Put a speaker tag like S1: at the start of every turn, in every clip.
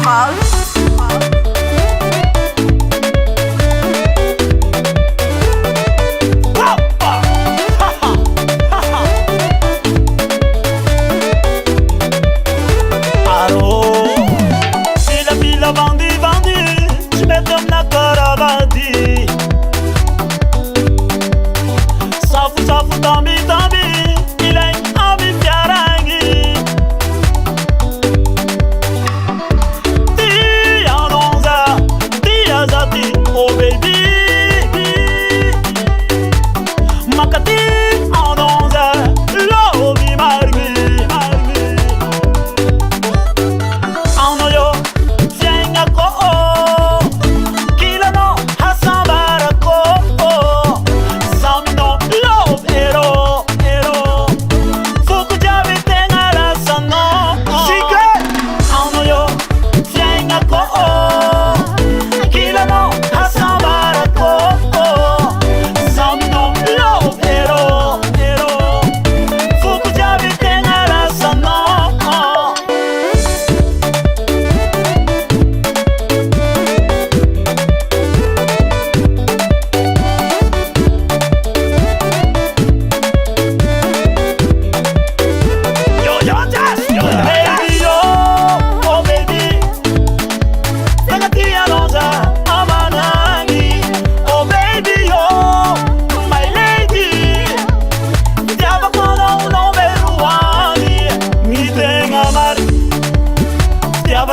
S1: mal.
S2: Bandi, bandi, je m'étonne na caravadi. Safu, safu, tambi, tambi, il est ami piarangi. Tia nonza, tia zati, oh baby. Makati anonza, lobi margi, margi. Anoyo.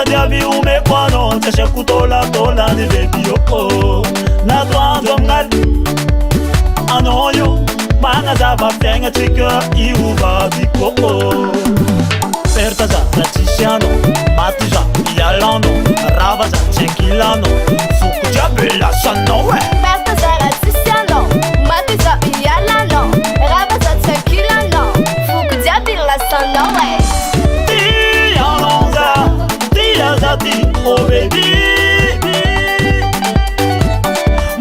S2: Diabi ume kwano Tasha kutola tola ni baby yo Na tuanzo mngal Anoyo Mana zaba fenga trika Iuva biko Perta za raticiano Matija ialano Rava za cekilano Suku jabela sanowe
S3: Perta za raticiano Matija ialano Rava za cekilano Suku jabela sanowe
S2: oh baby,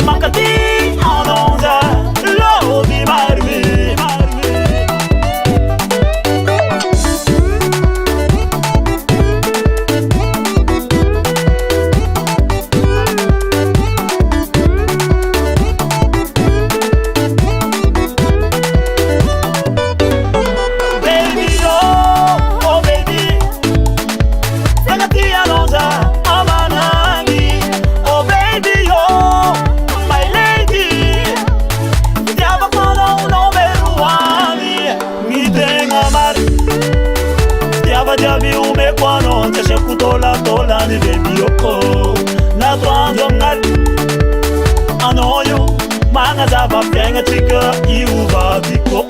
S2: makati anonza, lobi marmi, marmi. Baby oh baby, makati anonza. Diabi ume kwano Tasha kutola tola ni baby yo Na tuanzo ngal Anoyo Manga zaba fenga trika Iuva biko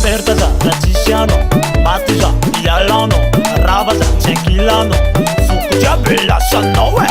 S2: Perta za raticiano Matija ialano Rava za cekilano Suku jabela sanowe